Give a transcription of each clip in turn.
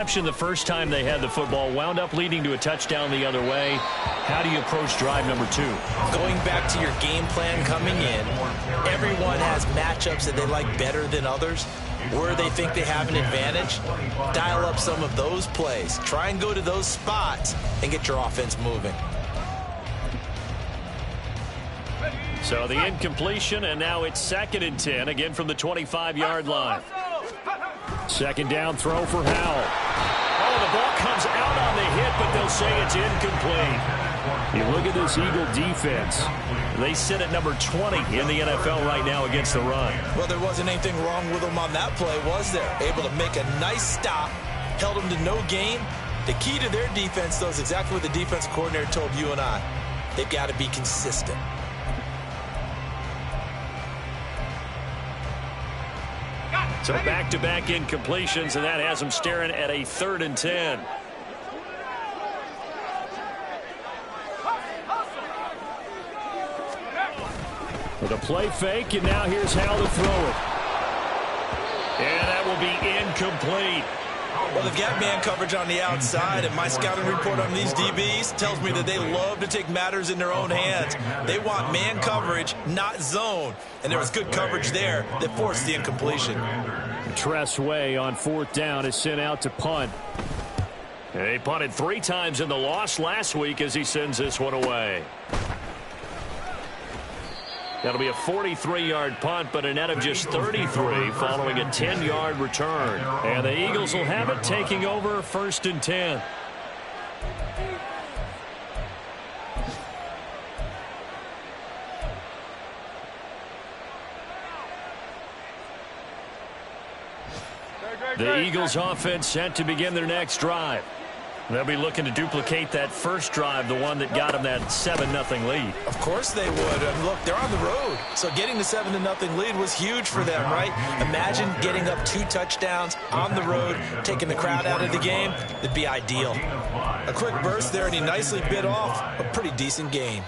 The first time they had the football, wound up leading to a touchdown the other way. How do you approach drive number 2? Going back to your game plan coming in, everyone has matchups that they like better than others. Where they think they have an advantage, dial up some of those plays. Try and go to those spots and get your offense moving. So the incompletion, and now it's 2nd and 10, again from the 25-yard line. Second down throw for Howell. Oh, the ball comes out on the hit, but they'll say it's incomplete. You look at this Eagle defense. They sit at number 20 in the NFL right now against the run. Well, there wasn't anything wrong with them on that play, was there? Able to make a nice stop, held them to no gain. The key to their defense, though, is exactly what the defense coordinator told you and I. They've got to be consistent. So back-to-back incompletions, and that has them staring at a 3rd and 10. With a play fake, and now here's how to throw it. And that will be incomplete. Well, they've got man coverage on the outside, and my scouting report on these DBs tells me that they love to take matters in their own hands. They want man coverage, not zone. And there was good coverage there that forced the incompletion. Tress Way on 4th down is sent out to punt. They punted 3 times in the loss last week as he sends this one away. That'll be a 43-yard punt, but a net of just 33 following a 10-yard return. And the Eagles will have it, taking over 1st and 10. The Eagles offense set to begin their next drive. They'll be looking to duplicate that first drive, the one that got them that 7-0 lead. Of course they would. And look, they're on the road. So getting the 7-0 lead was huge for them, right? Imagine getting up 2 touchdowns on the road, taking the crowd out of the game. That'd be ideal. A quick burst there, and he nicely bit off a pretty decent gain.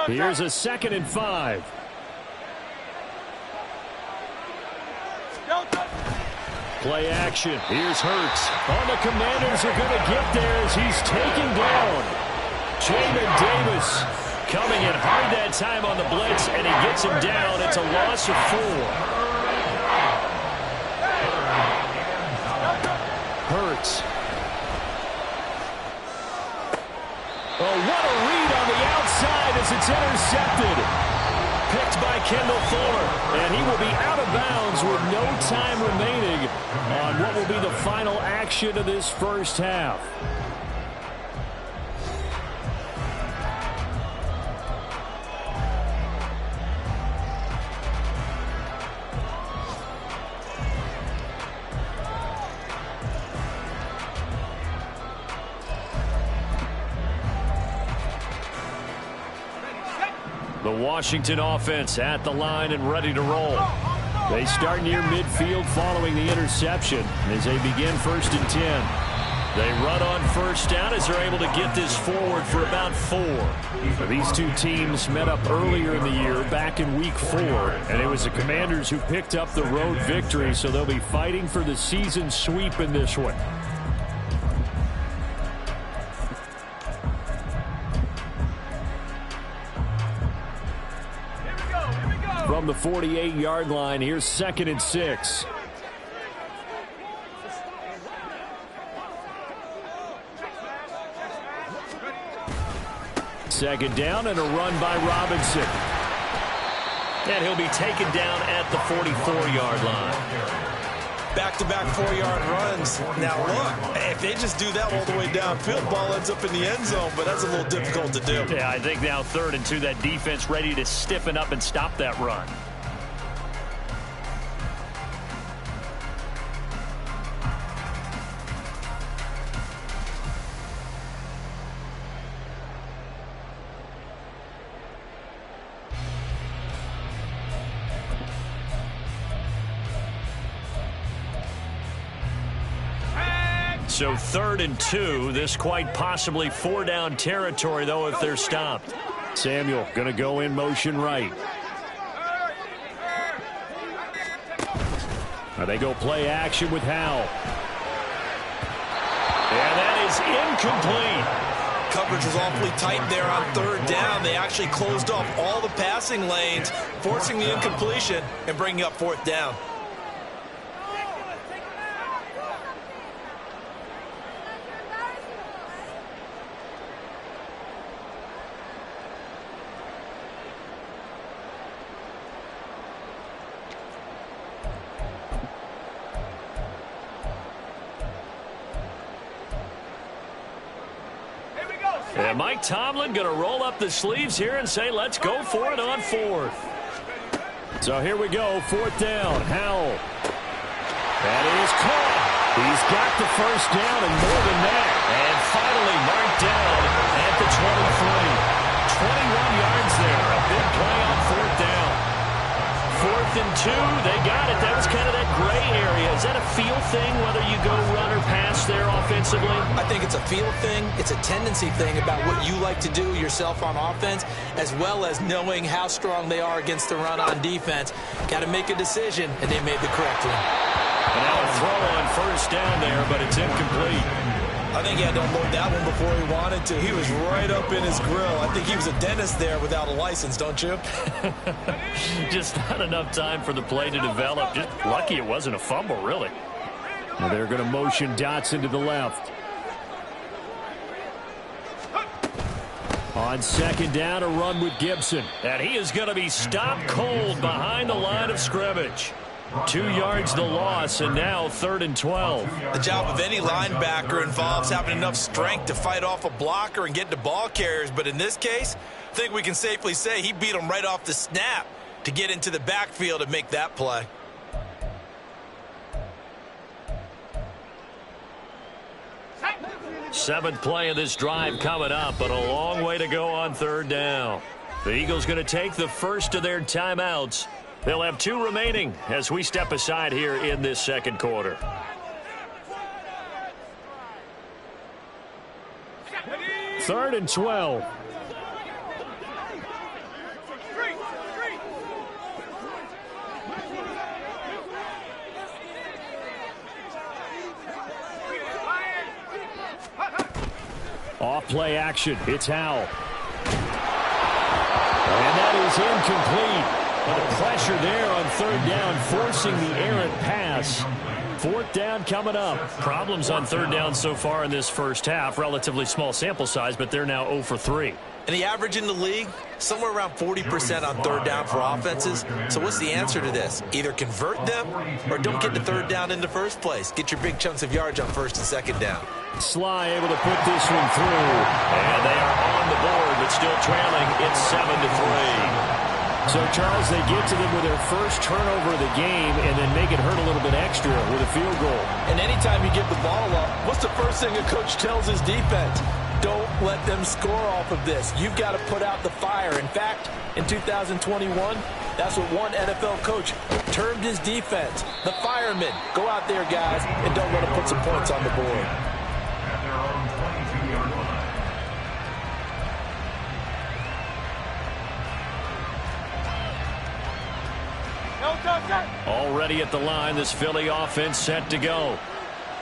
Here's a 2nd and 5. Play action. Here's Hurts. Oh, the Commanders are going to get there as he's taken down. Jamin Davis coming in hard that time on the blitz, and he gets him down. It's a loss of 4. Hurts. Oh, what a read on the outside as it's intercepted. Picked by Kendall Fuller, and he will be out of bounds with no time remaining on what will be the final action of this first half. The Washington offense at the line and ready to roll. They start near midfield following the interception as they begin 1st and 10. They run on 1st down as they're able to get this forward for about 4. These two teams met up earlier in the year back in week 4, and it was the Commanders who picked up the road victory, so they'll be fighting for the season sweep in this one. From the 48-yard line, here's 2nd and 6. Second down and a run by Robinson. And he'll be taken down at the 44-yard line. Back-to-back 4-yard runs. Now, look, if they just do that all the way downfield, ball ends up in the end zone, but that's a little difficult to do. Yeah, I think now 3rd and 2, that defense ready to stiffen up and stop that run. So 3rd and 2, this quite possibly 4-down territory, though, if they're stopped. Samuel going to go in motion right. Now they go play action with Howell. And that is incomplete. Coverage was awfully tight there on third down. They actually closed off all the passing lanes, forcing the incompletion and bringing up fourth down. And Mike Tomlin going to roll up the sleeves here and say, let's go for it on fourth. So here we go, fourth down. Howell. That is caught. He's got the first down and more than that. And finally marked down at the 23. 21 yards there. A big play on fourth down. 4th and 2, they got it. That was kind of that gray area. Is that a feel thing, whether you go run or pass there offensively? I think it's a feel thing. It's a tendency thing about what you like to do yourself on offense, as well as knowing how strong they are against the run on defense. Got to make a decision, and they made the correct one. And now a throw on first down there, but it's incomplete. I think he had to unload that one before he wanted to. He was right up in his grill. I think he was a dentist there without a license, don't you? Just not enough time for the play to develop. Just lucky it wasn't a fumble, really. Well, they're going to motion Dotson to the left. On second down, a run with Gibson. And he is going to be stopped cold behind the line of scrimmage. 2 yards the loss, and now 3rd and 12. The job of any linebacker involves having enough strength to fight off a blocker and get to ball carriers. But in this case, I think we can safely say he beat him right off the snap to get into the backfield and make that play. Seventh play of this drive coming up, but a long way to go on third down. The Eagles going to take the first of their timeouts. They'll have 2 remaining as we step aside here in this second quarter. Third and 12. Off play action. It's Howell. And that is incomplete. But the pressure there on third down, forcing the errant pass. Fourth down coming up. Problems on third down so far in this first half. Relatively small sample size, but they're now 0 for 3. And the average in the league, somewhere around 40% on third down for offenses. So what's the answer to this? Either convert them or don't get the third down in the first place. Get your big chunks of yards on first and second down. Sly able to put this one through. And they are on the board, but still trailing. It's 7-3. So, Charles, they get to them with their first turnover of the game and then make it hurt a little bit extra with a field goal. And anytime you give the ball up, what's the first thing a coach tells his defense? Don't let them score off of this. You've got to put out the fire. In fact, in 2021, that's what one NFL coach termed his defense. The firemen. Go out there, guys, and don't let them put some points on the board. Already at the line, this Philly offense set to go.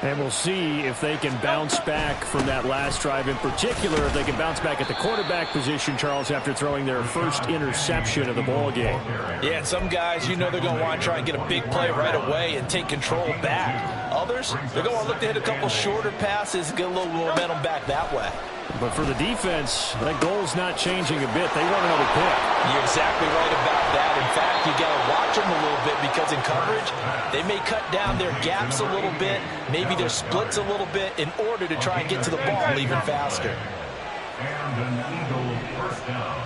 And we'll see if they can bounce back from that last drive. In particular, if they can bounce back at the quarterback position, Charles, after throwing their first interception of the ball game. Yeah, and some guys, you know they're going to want to try and get a big play right away and take control back. Others, they're going to look to hit a couple shorter passes and get a little momentum back that way. But for the defense, that goal's not changing a bit. They want another pick. You're exactly right about that. In fact, you got to watch them a little bit because in coverage, they may cut down their gaps a little bit, maybe their splits a little bit in order to try and get to the ball even faster. And an Eagle first down.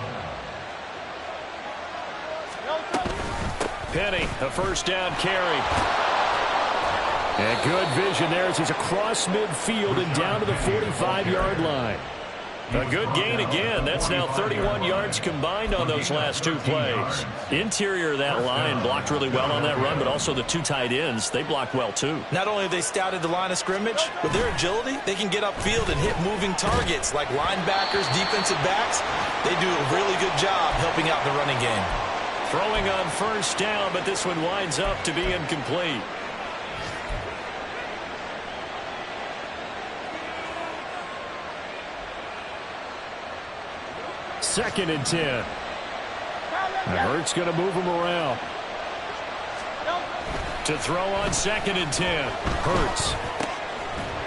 Penny, a first down carry. And good vision there as he's across midfield and down to the 45-yard line. A good gain again. That's now 31 yards combined on those last 2 plays. Interior of that line blocked really well on that run, but also the 2 tight ends, they blocked well too. Not only have they scouted the line of scrimmage, with their agility, they can get upfield and hit moving targets like linebackers, defensive backs. They do a really good job helping out the running game. Throwing on first down, but this one winds up to be incomplete. 2nd and 10. And Hurts going to move him around. To throw on 2nd and 10. Hurts.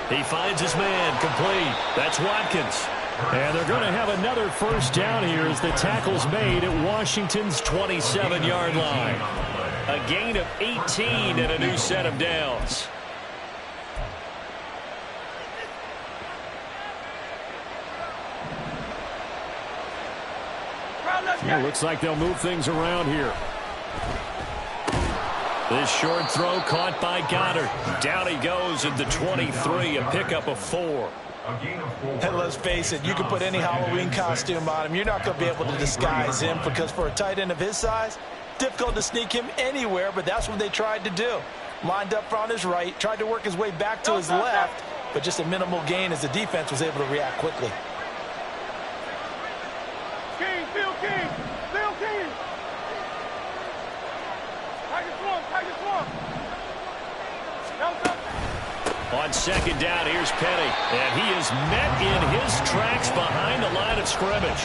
He finds his man, complete. That's Watkins. And they're going to have another first down here as the tackle's made at Washington's 27-yard line. A gain of 18 and a new set of downs. Well, looks like they'll move things around here. This short throw caught by Goddard. Down he goes at the 23, a pickup of 4. And let's face it, you can put any Halloween costume on him. You're not going to be able to disguise him because for a tight end of his size, difficult to sneak him anywhere, but that's what they tried to do. Lined up on his right, tried to work his way back to his left, but just a minimal gain as the defense was able to react quickly. On 2nd down, here's Petty. And he is met in his tracks behind the line of scrimmage.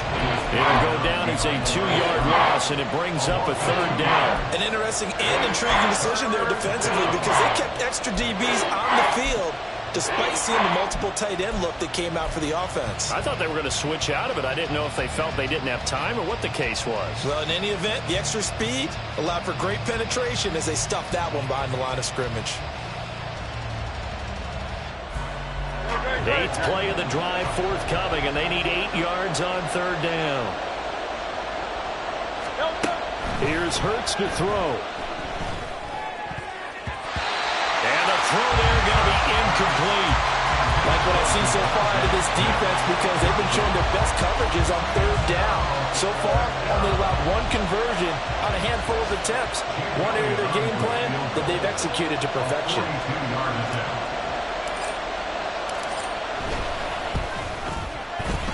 It'll go down as a 2-yard loss, and it brings up a 3rd down. An interesting and intriguing decision there defensively because they kept extra DBs on the field despite seeing the multiple tight end look that came out for the offense. I thought they were going to switch out of it. I didn't know if they felt they didn't have time or what the case was. Well, in any event, the extra speed allowed for great penetration as they stuffed that one behind the line of scrimmage. 8th play of the drive forthcoming, and they need 8 yards on 3rd down. Here's Hurts to throw. And the throw there going to be incomplete. Like what I've seen so far out of this defense because they've been showing their best coverages on 3rd down. So far, only allowed 1 conversion on a handful of attempts. One area of their game plan that they've executed to perfection.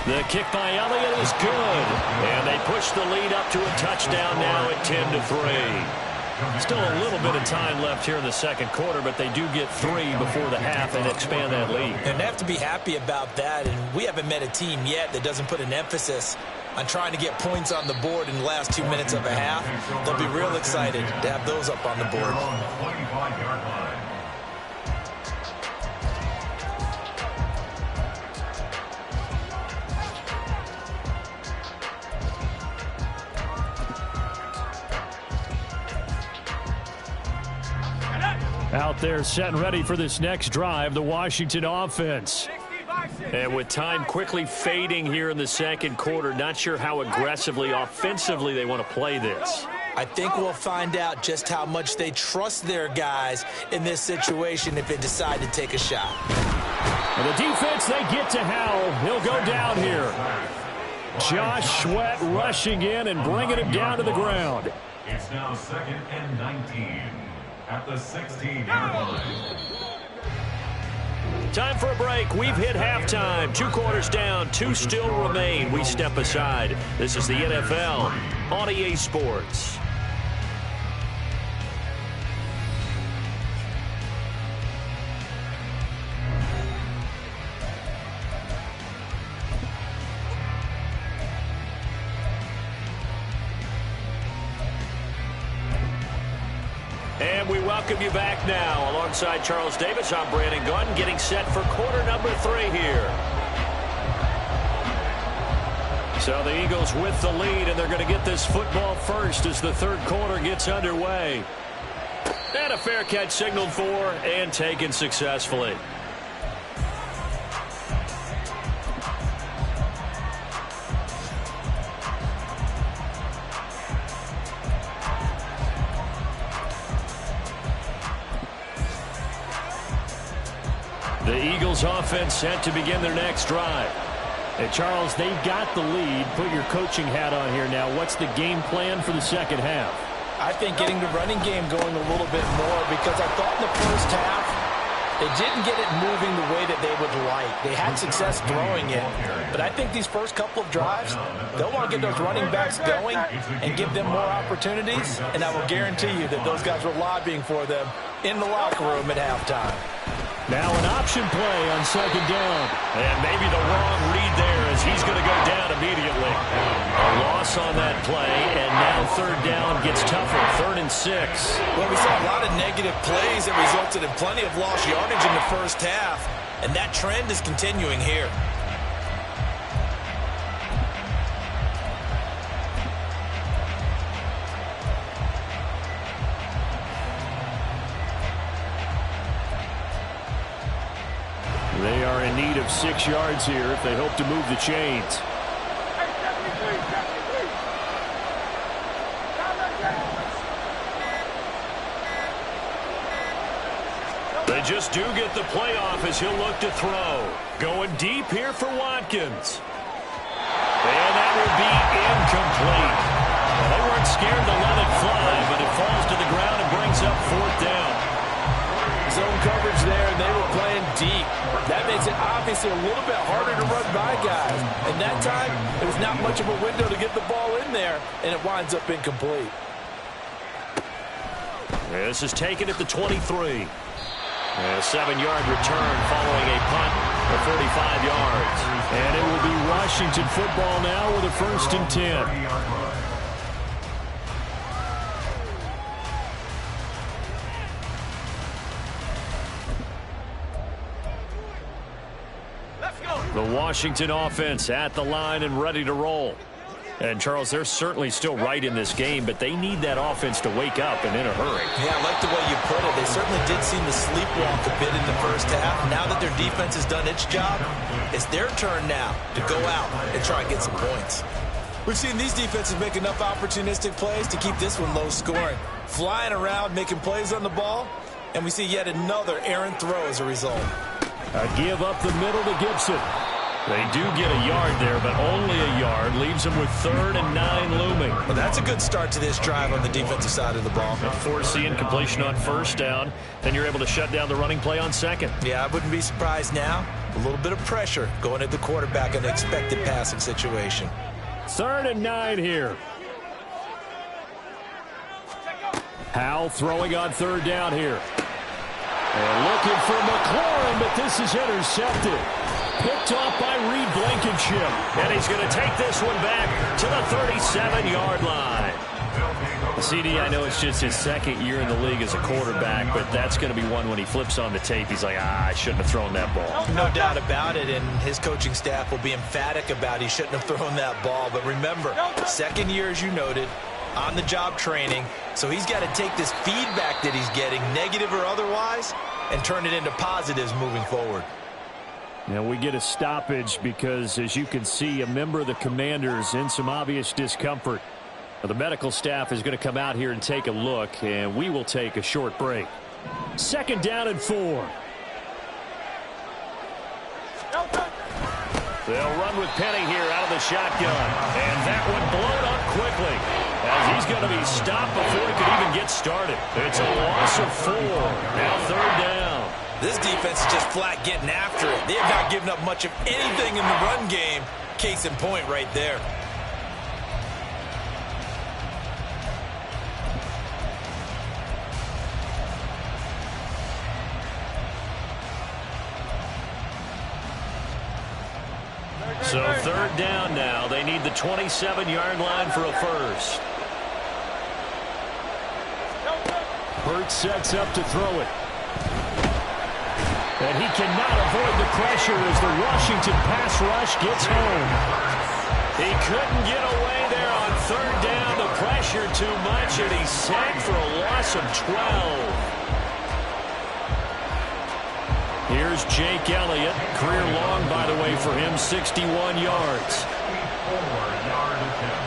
The kick by Elliott is good. And they push the lead up to a touchdown now at 10-3. Still a little bit of time left here in the 2nd quarter, but they do get 3 before the half and expand that lead. And they have to be happy about that. And we haven't met a team yet that doesn't put an emphasis on trying to get points on the board in the last 2 minutes of a half. They'll be real excited to have those up on the board. Out there set and ready for this next drive, the Washington offense. And with time quickly fading here in the 2nd quarter, not sure how aggressively, offensively they want to play this. I think we'll find out just how much they trust their guys in this situation if they decide to take a shot. And the defense, they get to Howell. He'll go down here. Josh Sweat rushing in and bringing him down to the ground. It's now 2nd and 19 at the 16-yard line. Time for a break. We've hit halftime. 2 quarters down. 2 still remain. We step aside. This is the NFL on EA Sports. And we welcome you back now. Alongside Charles Davis, I'm Brandon Gunn, getting set for quarter number 3 here. So the Eagles with the lead, and they're going to get this football first as the 3rd quarter gets underway. And a fair catch signaled for and taken successfully. The Eagles offense set to begin their next drive. And Charles, they've got the lead. Put your coaching hat on here now. What's the game plan for the 2nd half? I think getting the running game going a little bit more because I thought in the first half they didn't get it moving the way that they would like. They had success throwing it, but I think these first couple of drives, they'll want to get those running backs going and give them more opportunities, and I will guarantee you that those guys were lobbying for them in the locker room at halftime. Now an option play on second down. And maybe the wrong read there as he's going to go down immediately. A loss on that play, and now third down gets tougher. 3rd and 6. Well, we saw a lot of negative plays that resulted in plenty of lost yardage in the first half, and that trend is continuing here. They are in need of 6 yards here if they hope to move the chains. They just do get the playoff as he'll look to throw. Going deep here for Watkins. And that will be incomplete. Well, they weren't scared to let it fly, but it falls to the ground and brings up 4th down. Zone coverage there, and they were playing deep. That makes it obviously a little bit harder to run by guys. And that time, there was not much of a window to get the ball in there, and it winds up incomplete. This is taken at the 23. A 7-yard return following a punt of 45 yards. And it will be Washington football now with a 1st and 10. The Washington offense at the line and ready to roll. And, Charles, they're certainly still right in this game, but they need that offense to wake up and in a hurry. Yeah, I like the way you put it. They certainly did seem to sleepwalk a bit in the first half. Now that their defense has done its job, it's their turn now to go out and try and get some points. We've seen these defenses make enough opportunistic plays to keep this one low scoring. Flying around, making plays on the ball, and we see yet another errant throw as a result. A give up the middle to Gibson. They do get a yard there, but only a yard. Leaves them with 3rd and 9 looming. Well, that's a good start to this drive on the defensive side of the ball. Forcing completion on 1st down. Then you're able to shut down the running play on 2nd. Yeah, I wouldn't be surprised now. A little bit of pressure going at the quarterback in an expected passing situation. 3rd and 9 here. Howell throwing on 3rd down here. And looking for McLaurin, but this is intercepted. Picked off by Reed Blankenship. And he's going to take this one back to the 37-yard line. CD, I know it's just his 2nd year in the league as a quarterback, but that's going to be one when he flips on the tape. He's like, I shouldn't have thrown that ball. No doubt about it, and his coaching staff will be emphatic about he shouldn't have thrown that ball. But remember, 2nd year, as you noted, on-the-job training, so he's got to take this feedback that he's getting, negative or otherwise, and turn it into positives moving forward. Now we get a stoppage because, as you can see, a member of the Commanders in some obvious discomfort. Now, the medical staff is going to come out here and take a look, and we will take a short break. 2nd down and 4. They'll run with Penny here out of the shotgun. And that one blown up quickly as he's going to be stopped before he could even get started. It's a loss of 4. Now 3rd down. This defense is just flat getting after it. They have not given up much of anything in the run game. Case in point right there. So 3rd down now. They need the 27-yard line for a 1st. Hurts sets up to throw it. And he cannot avoid the pressure as the Washington pass rush gets home. He couldn't get away there on 3rd down. The pressure too much, and he's sacked for a loss of 12. Here's Jake Elliott. Career long, by the way, for him, 61 yards. 4-yard attempt.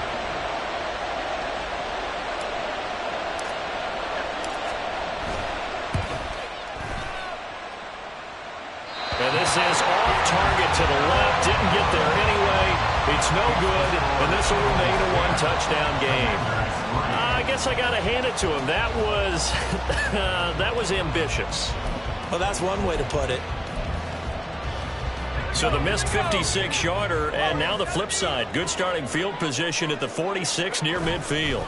And this is off target to the left. Didn't get there anyway. It's no good, and this will remain a 1-touchdown game. I guess I got to hand it to him. That was, that was ambitious. Well, that's one way to put it. So the missed 56-yarder, and now the flip side. Good starting field position at the 46 near midfield.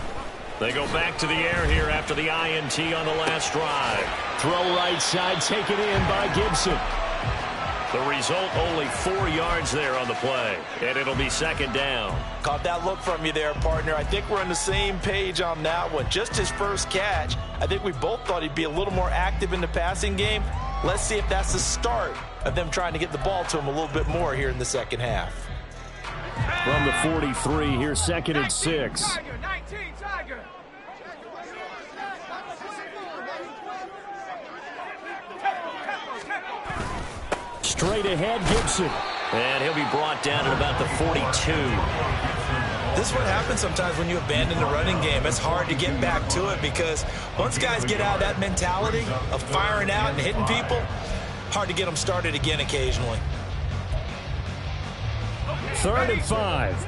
They go back to the air here after the INT on the last drive. Throw right side, taken in by Gibson. The result, only 4 yards there on the play, and it'll be second down. Caught that look from you there, partner. I think we're on the same page on that one. Just his first catch. I think we both thought he'd be a little more active in the passing game. Let's see if that's the start of them trying to get the ball to him a little bit more here in the second half. From the 43, here's second and 6. Straight ahead, Gibson. And he'll be brought down at about the 42. This is what happens sometimes when you abandon the running game. It's hard to get back to it because once guys get out of that mentality of firing out and hitting people, hard to get them started again occasionally. 3rd and 5.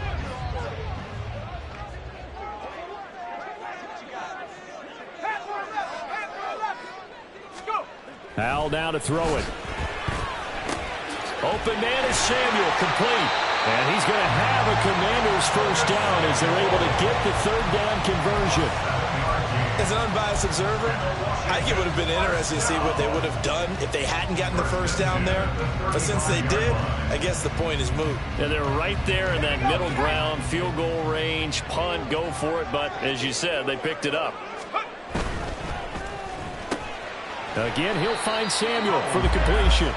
Howell now to throw it. Open man is Samuel, complete. And he's going to have a Commanders first down as they're able to get the 3rd down conversion. As an unbiased observer, I think it would have been interesting to see what they would have done if they hadn't gotten the first down there. But since they did, I guess the point is moot. And they're right there in that middle ground, field goal range, punt, go for it. But as you said, they picked it up. Again, he'll find Samuel for the completion.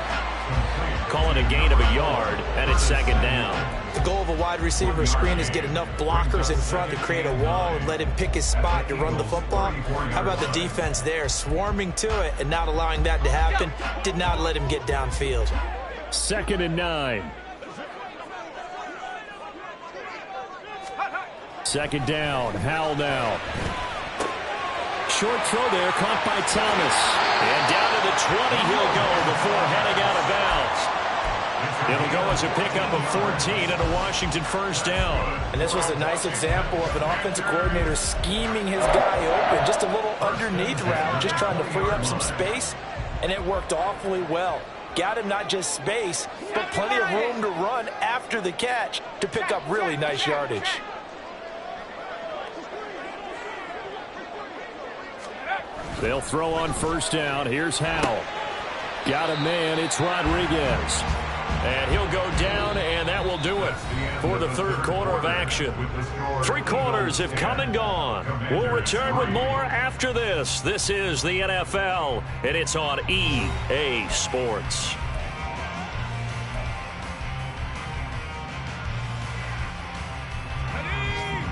Calling a gain of a yard, and it's second down. The goal of a wide receiver screen is get enough blockers in front to create a wall and let him pick his spot to run the football. How about the defense there, swarming to it and not allowing that to happen? Did not let him get downfield. 2nd and 9. 2nd down, Howell now. Short throw there, caught by Thomas. And down to the 20 he'll go before heading out of bounds. It'll go as a pickup of 14 and a Washington first down. And this was a nice example of an offensive coordinator scheming his guy open. Just a little underneath route, just trying to free up some space. And it worked awfully well. Got him not just space, but plenty of room to run after the catch to pick up really nice yardage. They'll throw on first down. Here's Howell. Got a man. It's Rodriguez. And he'll go down, and that will do it for the 3rd quarter of action. 3 quarters have come and gone. We'll return with more after this. This is the NFL, and it's on EA Sports.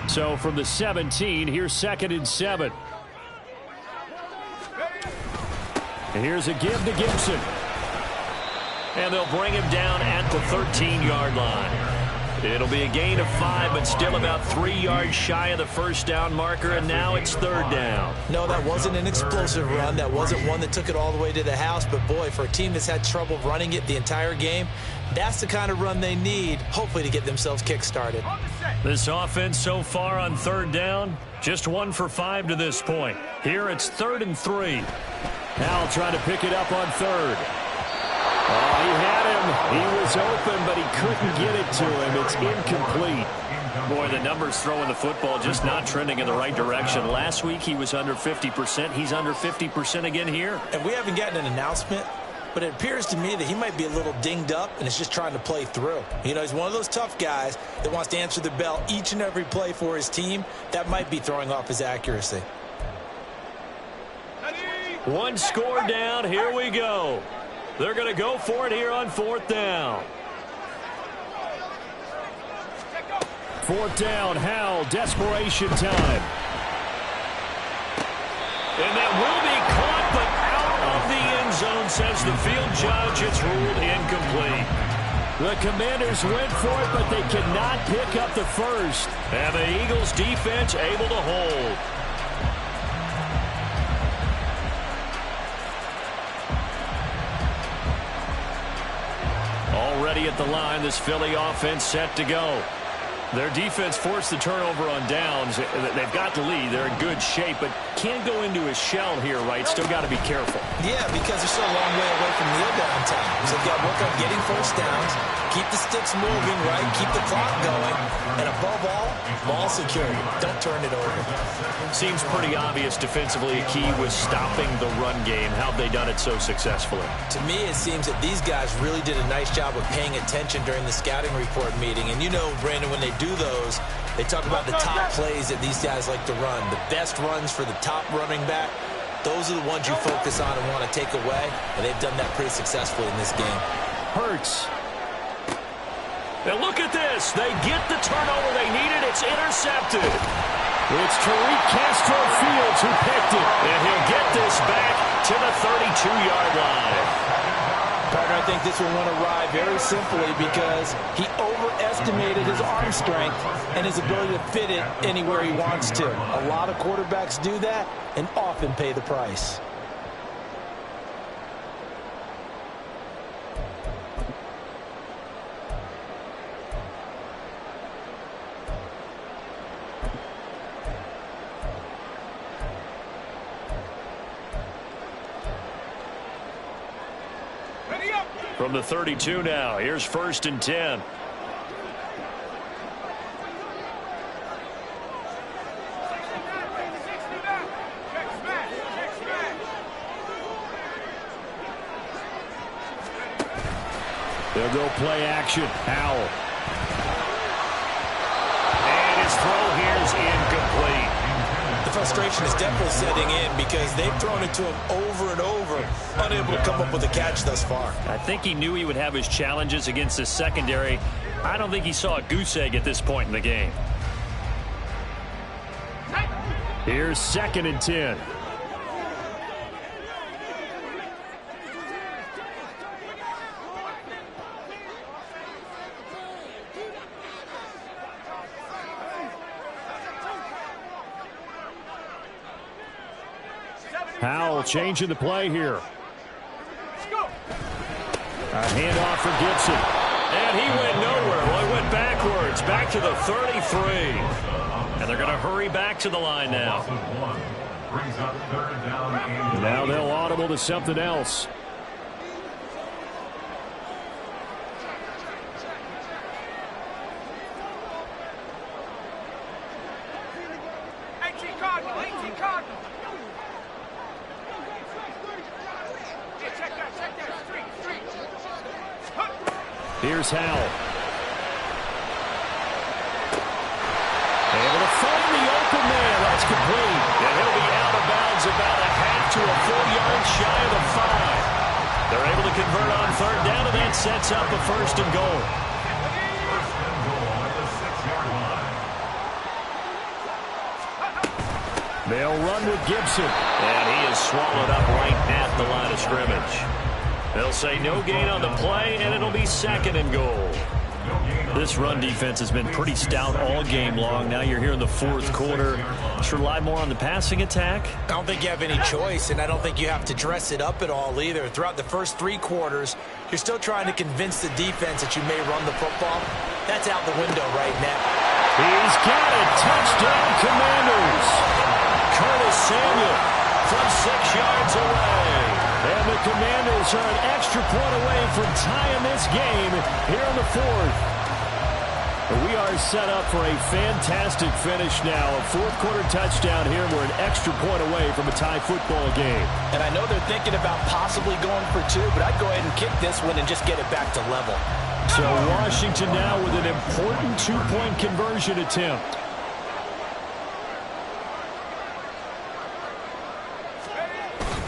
So from the 17, here's 2nd and 7. And here's a give to Gibson. And they'll bring him down at the 13-yard line. It'll be a gain of 5, but still about 3 yards shy of the first down marker, and now it's 3rd down. No, that wasn't an explosive run. That wasn't one that took it all the way to the house. But, boy, for a team that's had trouble running it the entire game, that's the kind of run they need, hopefully, to get themselves kick-started. This offense so far on 3rd down, just 1 for 5 to this point. Here it's 3rd and 3. Howell trying to pick it up on 3rd. Oh, he had him. He was open, but he couldn't get it to him. It's incomplete. Boy, the numbers throwing the football just not trending in the right direction. Last week he was under 50%. He's under 50% again here. And we haven't gotten an announcement, but it appears to me that he might be a little dinged up and is just trying to play through. You know, he's one of those tough guys that wants to answer the bell each and every play for his team. That might be throwing off his accuracy. 1 score down. Here we go. They're going to go for it here on 4th down. 4th down, Howell, desperation time. And that will be caught, but out of the end zone, says the field judge. It's ruled incomplete. The Commanders went for it, but they cannot pick up the first. And the Eagles defense able to hold. Already at the line, this Philly offense set to go. Their defense forced the turnover on downs. They've got the lead. They're in good shape, but can't go into a shell here, right? Still got to be careful. Yeah, because they're still a long way away from kneel down time. So they've got to work on getting first downs, keep the sticks moving, right? Keep the clock going. And above all, ball security. Don't turn it over. Seems pretty obvious defensively a key was stopping the run game. How have they done it so successfully? To me, it seems that these guys really did a nice job of paying attention during the scouting report meeting. And you know, Brandon, when they do those, they talk about the top plays that these guys like to run. The best runs for the top running back, those are the ones you focus on and want to take away. And they've done that pretty successfully in this game. Hurts. And look at this. They get the turnover they needed. It's intercepted. It's Tariq Castro-Fields who picked it. And he'll get this back to the 32-yard line. Partner, I think this will want to ride very simply because he overestimated his arm strength and his ability to fit it anywhere he wants to. A lot of quarterbacks do that and often pay the price. From the 32 now, here's 1st and 10. They'll go play action. Howell. And his throw here is incomplete. The frustration is definitely setting in because they've thrown it to him over and over, unable to come up with a catch thus far. I think he knew he would have his challenges against his secondary. I don't think he saw a goose egg at this point in the game. Here's 2nd and 10. Howell changing the play here. A handoff for Gibson. And he went nowhere. Well, he went backwards. Back to the 33. And they're going to hurry back to the line now. Now they'll audible to something else. Here's Howell. Able to find the open man. That's complete. And he'll be out of bounds about a half to a full yard shy of the 5. They're able to convert on 3rd down, and that sets up a 1st and goal. They'll run with Gibson. And he is swallowed up right at the line of scrimmage. They'll say no gain on the play, and it'll be 2nd and goal. This run defense has been pretty stout all game long. Now you're here in the 4th quarter. Should rely more on the passing attack? I don't think you have any choice, and I don't think you have to dress it up at all either. Throughout the first 3 quarters, you're still trying to convince the defense that you may run the football. That's out the window right now. He's got it. Touchdown, Commanders. Curtis Samuel from 6 yards away. And the Commanders are an extra point away from tying this game here in the 4th. We are set up for a fantastic finish now. A 4th quarter touchdown here. We're an extra point away from a tie football game. And I know they're thinking about possibly going for 2, but I'd go ahead and kick this one and just get it back to level. So Washington now with an important 2-point conversion attempt.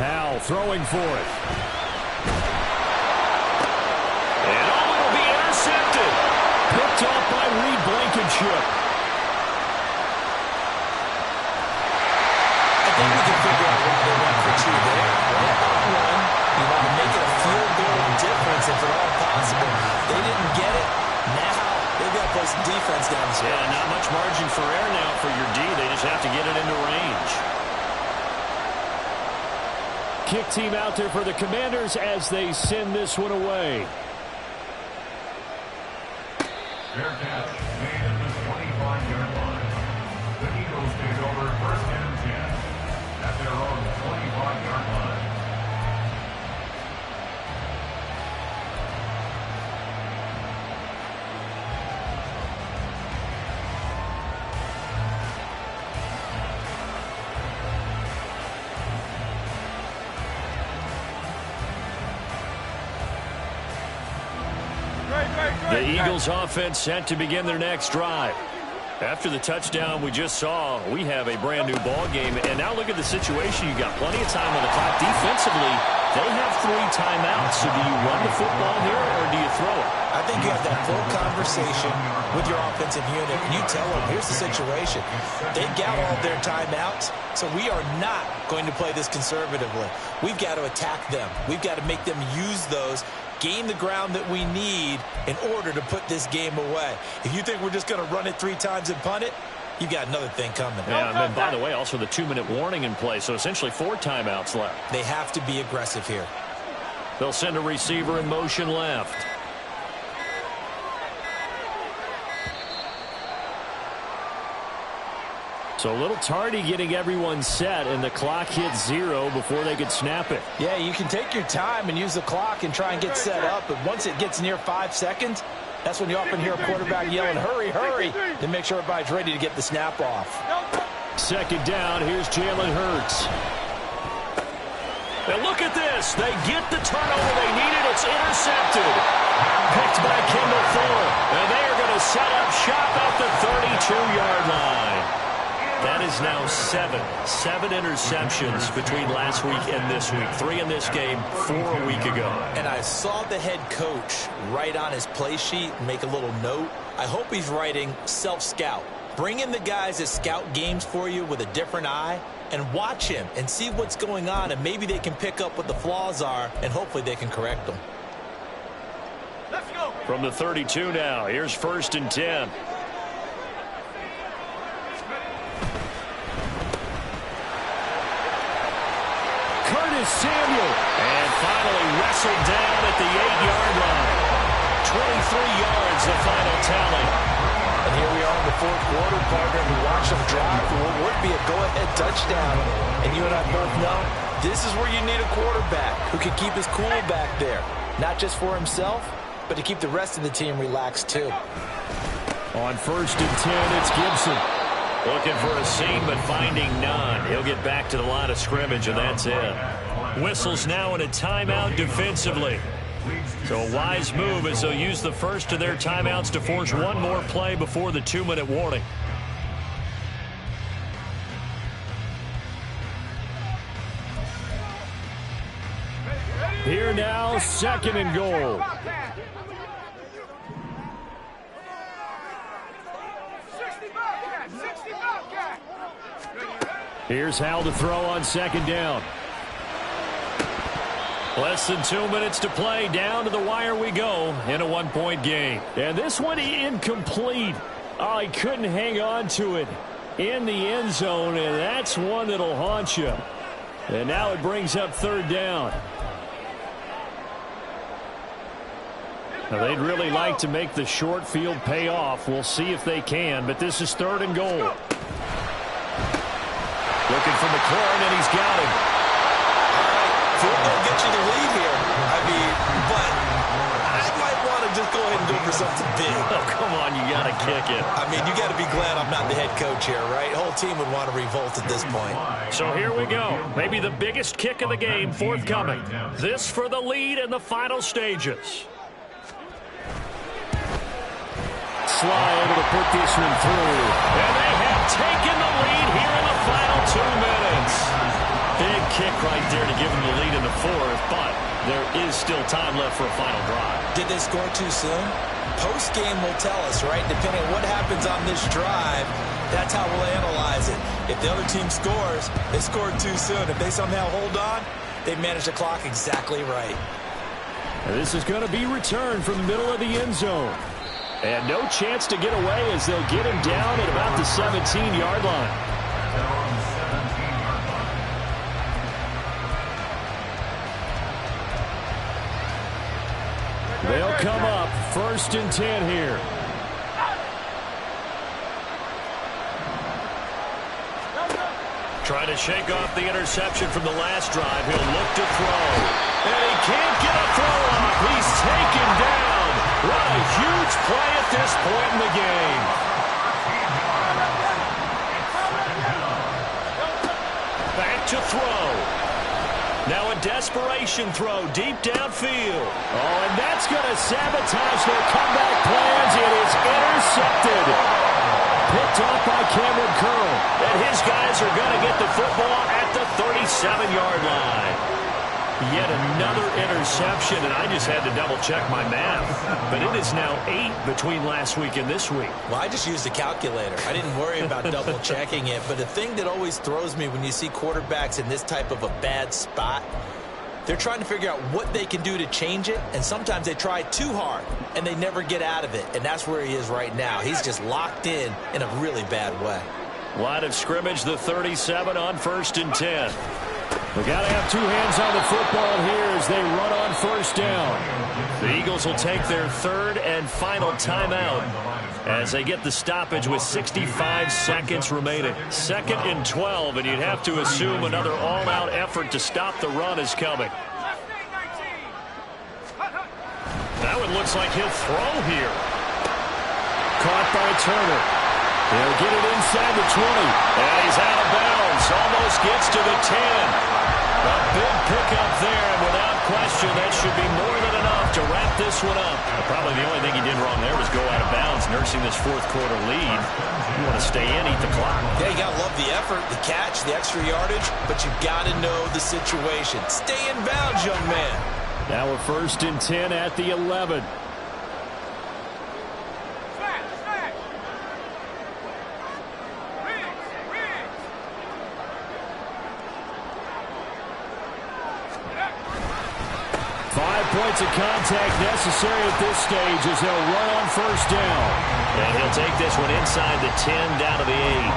Howell throwing for it. And it'll be intercepted. Picked off by Reed Blankenship. I think we can figure out why they went for 2 there. One, you want to make it a field goal difference if at all possible. They didn't get it. Now they've got to play some defense down the stretch. Yeah, not much margin for error now for your D. They just have to get it into range. Kick team out there for the Commanders as they send this one away. Fair catch made at the 25-yard line. The Eagles take over first and 10 at their own 25-yard line. The Eagles offense set to begin their next drive. After the touchdown we just saw, we have a brand new ball game. And now look at the situation. You got plenty of time on the clock. Defensively, they have 3 timeouts. So do you run the football here or do you throw it? I think you have that full conversation with your offensive unit, and you tell them, here's the situation. They got all their timeouts, so we are not going to play this conservatively. We've got to attack them. We've got to make them use those, gain the ground that we need in order to put this game away. If you think we're just going to run it 3 times and punt it, you've got another thing coming. Yeah, and then, by the way, also the 2-minute warning in play, so essentially 4 timeouts left. They have to be aggressive here. They'll send a receiver in motion left. So a little tardy getting everyone set, and the clock hits 0 before they could snap it. Yeah, you can take your time and use the clock and try and get set up, but once it gets near 5 seconds, that's when you often hear a quarterback yelling, hurry, hurry, to make sure everybody's ready to get the snap off. Second down, here's Jalen Hurts. And look at this. They get the turnover they needed. It's intercepted. Picked by Kendall Fuller. And they are going to set up shop at the 32-yard line. That is now 7 interceptions between last week and this week. 3 in this game, 4 a week ago. And I saw the head coach write on his play sheet and make a little note. I hope he's writing self-scout. Bring in the guys that scout games for you with a different eye and watch him and see what's going on, and maybe they can pick up what the flaws are, and hopefully they can correct them. Let's go. From the 32 now, here's 1st and 10. Curtis Samuel. And finally wrestled down at the 8-yard line. 23 yards, the final tally. And here we are in the 4th quarter, partner, and watch them drive for what would be a go-ahead touchdown. And you and I both know this is where you need a quarterback who can keep his cool back there. Not just for himself, but to keep the rest of the team relaxed too. On 1st and 10, it's Gibson. Looking for a seam, but finding none. He'll get back to the line of scrimmage, and that's it. Whistles now in a timeout defensively. So a wise move as they'll use the first of their timeouts to force one more play before the 2-minute warning. Here now, 2nd and goal. Here's Hal to throw on 2nd down. Less than 2 minutes to play. Down to the wire we go in a 1-point game. And this one incomplete. Oh, he couldn't hang on to it in the end zone, and that's one that'll haunt you. And now it brings up 3rd down. Now, they'd really like to make the short field pay off. We'll see if they can, but this is 3rd and goal. Looking for McLaurin, and he's got him. Field goal gets you the lead here. I mean, but I might want to just go ahead and go for something big. Oh, come on, you got to kick it. I mean, you got to be glad I'm not the head coach here, right? The whole team would want to revolt at this point. So here we go. Maybe the biggest kick of the game forthcoming. This for the lead in the final stages. Sly able to put this one through. And they have taken the lead here in the final 2 minutes. Big kick right there to give them the lead in the 4th, but there is still time left for a final drive. Did they score too soon? Post-game will tell us, right? Depending on what happens on this drive, that's how we'll analyze it. If the other team scores, they scored too soon. If they somehow hold on, they manage the clock exactly right. And this is going to be returned from the middle of the end zone. And no chance to get away as they'll get him down at about the 17-yard line. They'll come up 1st and 10 here. to shake off the interception from the last drive. He'll look to throw. And he can't get a throw off. He's taken down. What a huge play at this point in the game. Back to throw. Now a desperation throw deep downfield. Oh, and that's going to sabotage their comeback plans. It is intercepted. Picked off by Cameron Curl. And his guys are going to get the football at the 37-yard line. Yet another interception, and I just had to double-check my math. But it is now 8 between last week and this week. Well, I just used a calculator. I didn't worry about double-checking it. But the thing that always throws me when you see quarterbacks in this type of a bad spot, they're trying to figure out what they can do to change it, and sometimes they try too hard, and they never get out of it. And that's where he is right now. He's just locked in a really bad way. Line of scrimmage, the 37 on 1st and 10. We got to have two hands on the football here as they run on 1st down. The Eagles will take their 3rd and final timeout as they get the stoppage with 65 seconds remaining. 2nd and 12, and you'd have to assume another all-out effort to stop the run is coming. That one looks like he'll throw here. Caught by Turner. He'll get it inside the 20. And he's out of bounds. Almost gets to the 10. A big pickup there, and without question, that should be more than enough to wrap this one up. Probably the only thing he did wrong there was go out of bounds, nursing this 4th quarter lead. You want to stay in, eat the clock. Yeah, you got to love the effort, the catch, the extra yardage, but you got to know the situation. Stay in bounds, young man. Now a 1st and 10 at the 11. 5 points of contact necessary at this stage as they'll run on 1st down. And he'll take this one inside the 10 down to the 8.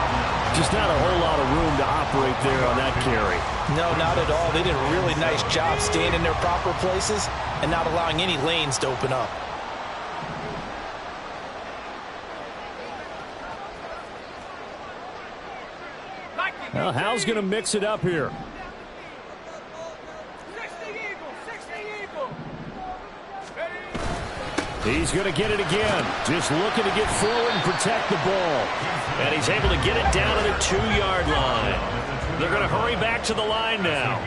Just not a whole lot of room to operate there on that carry. No, not at all. They did a really nice job staying in their proper places and not allowing any lanes to open up. Well, Hal's going to mix it up here. He's going to get it again. Just looking to get forward and protect the ball. And he's able to get it down to the 2-yard line. They're going to hurry back to the line now.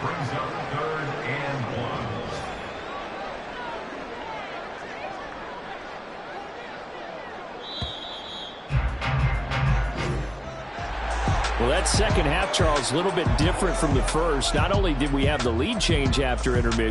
Brings up 3rd and 1. Well, that second half, Charles, a little bit different from the first. Not only did we have the lead change after intermission,